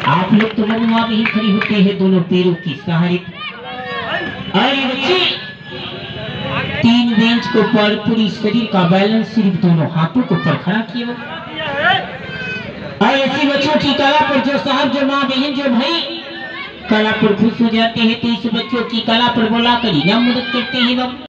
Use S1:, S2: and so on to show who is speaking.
S1: आप लोग तो वहाँ भी खड़ी होते हैं दोनों पैरों की सहारे। अरे बच्चे, 3 बेंच को पर पूरी शरीर का बैलेंस सिर्फ दोनों हाथों को पर खड़ा किए। ऐसी बच्चों की कला पर जो साहब, जो माँ बहन, जो भाई कला पर खुश हो जाते हैं, तो इस बच्चों की कला पर बोला कर इनाम मदद करते हैं।